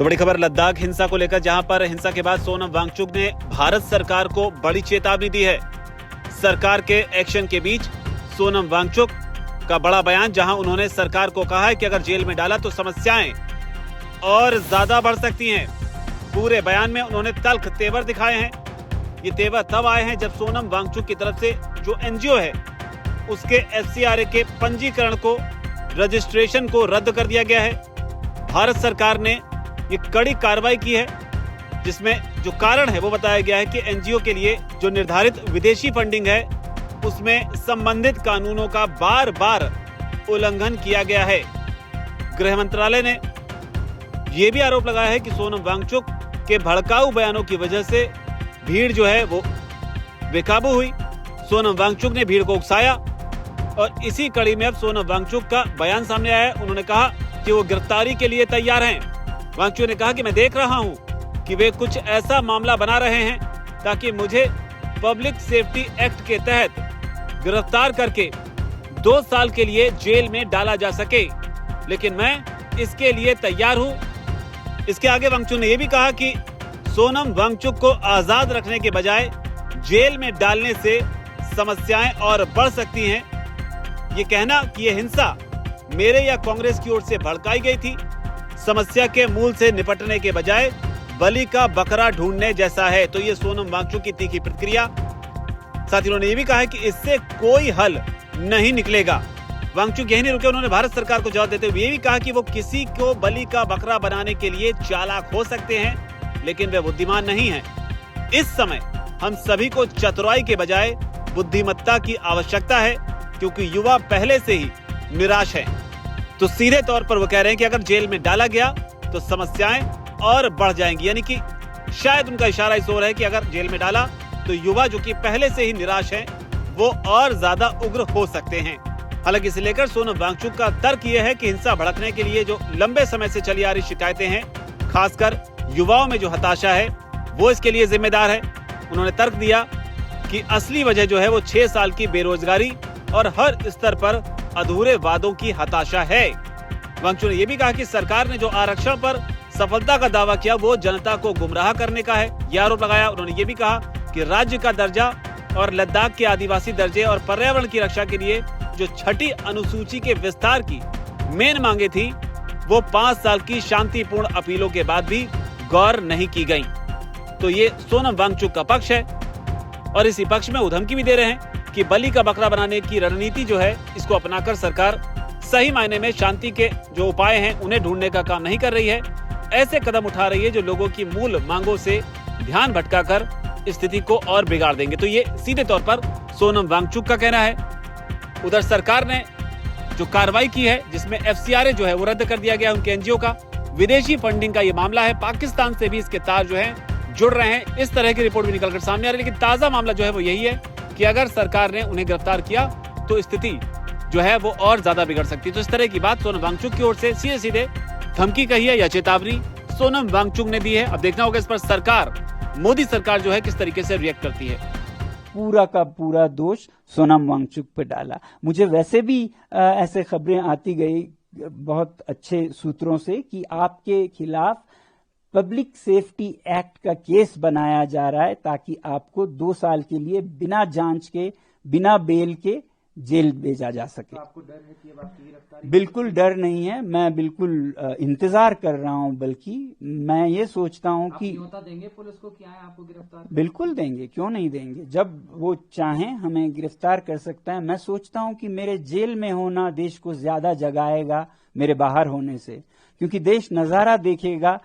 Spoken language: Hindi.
तो बड़ी खबर लद्दाख हिंसा को लेकर, जहां पर हिंसा के बाद सोनम वांगचुक ने भारत सरकार को बड़ी चेतावनी दी है। सरकार के एक्शन के बीच सोनम वांगचुक का बड़ा बयान, जहां उन्होंने सरकार को कहा है कि अगर जेल में डाला तो समस्याएं और ज्यादा बढ़ सकती हैं। पूरे बयान में उन्होंने तल्ख तेवर दिखाए हैं। ये तेवर तब आए हैं जब सोनम वांगचुक की तरफ से जो एनजीओ है उसके FCRA के पंजीकरण को, रजिस्ट्रेशन को रद्द कर दिया गया है। भारत सरकार ने ये कड़ी कार्रवाई की है, जिसमें जो कारण है वो बताया गया है कि एनजीओ के लिए जो निर्धारित विदेशी फंडिंग है उसमें संबंधित कानूनों का बार बार उल्लंघन किया गया है। गृह मंत्रालय ने ये भी आरोप लगाया है कि सोनम वांगचुक के भड़काऊ बयानों की वजह से भीड़ जो है वो बेकाबू हुई। सोनम वांगचुक ने भीड़ को उकसाया और इसी कड़ी में अब सोनम वांगचुक का बयान सामने आया है। उन्होंने कहा कि वो गिरफ्तारी के लिए तैयार हैं। वांगचुक ने कहा कि मैं देख रहा हूं कि वे कुछ ऐसा मामला बना रहे हैं ताकि मुझे पब्लिक सेफ्टी एक्ट के तहत गिरफ्तार करके 2 साल के लिए जेल में डाला जा सके, लेकिन मैं इसके लिए तैयार हूं। इसके आगे वांगचुक ने यह भी कहा कि सोनम वांगचुक को आजाद रखने के बजाय जेल में डालने से समस्याएं और बढ़ सकती हैं। ये कहना कि यह हिंसा मेरे या कांग्रेस की ओर से भड़काई गई थी, समस्या के मूल से निपटने के बजाय बलि का बकरा ढूंढने जैसा है। तो ये सोनम वांगचुक की तीखी प्रतिक्रिया। साथ ही उन्होंने ये भी कहा है कि इससे कोई हल नहीं निकलेगा। वांगचुक यही नहीं रुके, उन्होंने भारत सरकार को जवाब देते हुए ये भी कहा कि वो किसी को बलि का बकरा बनाने के लिए चालाक हो सकते हैं, लेकिन वे बुद्धिमान नहीं हैं। इस समय हम सभी को चतुराई के बजाय बुद्धिमत्ता की आवश्यकता है, क्योंकि युवा पहले से ही निराश है। तो सीधे तौर पर वो कह रहे हैं कि अगर जेल में डाला गया तो समस्याएं और बढ़ जाएंगी। यानी कि शायद उनका इशारा इस ओर है कि अगर जेल में डाला तो युवा जो कि पहले से ही निराश है वो और ज्यादा उग्र हो सकते हैं। हालांकि इसे लेकर सोनम वांगचुक का तर्क यह है कि हिंसा भड़कने के लिए जो लंबे समय से चली आ रही शिकायतें हैं, खासकर युवाओं में जो हताशा है, वो इसके लिए जिम्मेदार है। उन्होंने तर्क दिया कि असली वजह जो है वो 6 साल की बेरोजगारी और हर स्तर पर अधूरे वादों की हताशा है। वांगचुक ने यह भी कहा कि सरकार ने जो आरक्षण पर सफलता का दावा किया वो जनता को गुमराह करने का है, यह आरोप लगाया। उन्होंने ये भी कहा कि राज्य का दर्जा और लद्दाख के आदिवासी दर्जे और पर्यावरण की रक्षा के लिए जो 6ठी अनुसूची के विस्तार की मेन मांगे थी, वो 5 साल की शांतिपूर्ण अपीलों के बाद भी गौर नहीं की गई। तो ये सोनम वांगचुक का पक्ष है और इसी पक्ष में वो धमकी भी दे रहे हैं कि बलि का बकरा बनाने की रणनीति जो है, इसको अपनाकर सरकार सही मायने में शांति के जो उपाय हैं उन्हें ढूंढने का काम नहीं कर रही है। ऐसे कदम उठा रही है जो लोगों की मूल मांगों से ध्यान भटकाकर स्थिति को और बिगाड़ देंगे। तो ये सीधे तौर पर सोनम वांगचुक का कहना है। उधर सरकार ने जो कार्रवाई की है, जिसमें FCRA जो है वो रद्द कर दिया गया उनके एनजीओ का। विदेशी फंडिंग का ये मामला है, पाकिस्तान से भी इसके तार जो है जुड़ रहे हैं। इस तरह की रिपोर्ट भी निकलकर सामने आ रही है, लेकिन ताजा मामला जो है वो यही है कि अगर सरकार ने उन्हें गिरफ्तार किया तो स्थिति जो है वो और ज्यादा बिगड़ सकती है। तो इस तरह की बात सोनम वांगचुक की ओर से सीधे सीधे धमकी कही है या चेतावनी सोनम वांगचुक ने दी है। अब देखना होगा इस पर सरकार, मोदी सरकार जो है किस तरीके से रिएक्ट करती है। पूरा का पूरा दोष सोनम वांगचुक पे डाला। मुझे वैसे भी ऐसे खबरें आती गई बहुत अच्छे सूत्रों से कि आपके खिलाफ पब्लिक सेफ्टी एक्ट का केस बनाया जा रहा है ताकि आपको 2 साल के लिए बिना जांच के, बिना बेल के जेल भेजा जा सके। तो आपको डर है कि अब आपकी गिरफ्तारी? बिल्कुल डर नहीं है, मैं बिल्कुल इंतजार कर रहा हूं। बल्कि मैं ये सोचता हूं कि न्योता देंगे पुलिस को कि आए आपको गिरफ्तार? बिल्कुल देंगे, क्यों नहीं देंगे। जब वो चाहें हमें गिरफ्तार कर सकता है। मैं सोचता हूं कि मेरे जेल में होना देश को ज्यादा जगाएगा मेरे बाहर होने से, क्योंकि देश नजारा देखेगा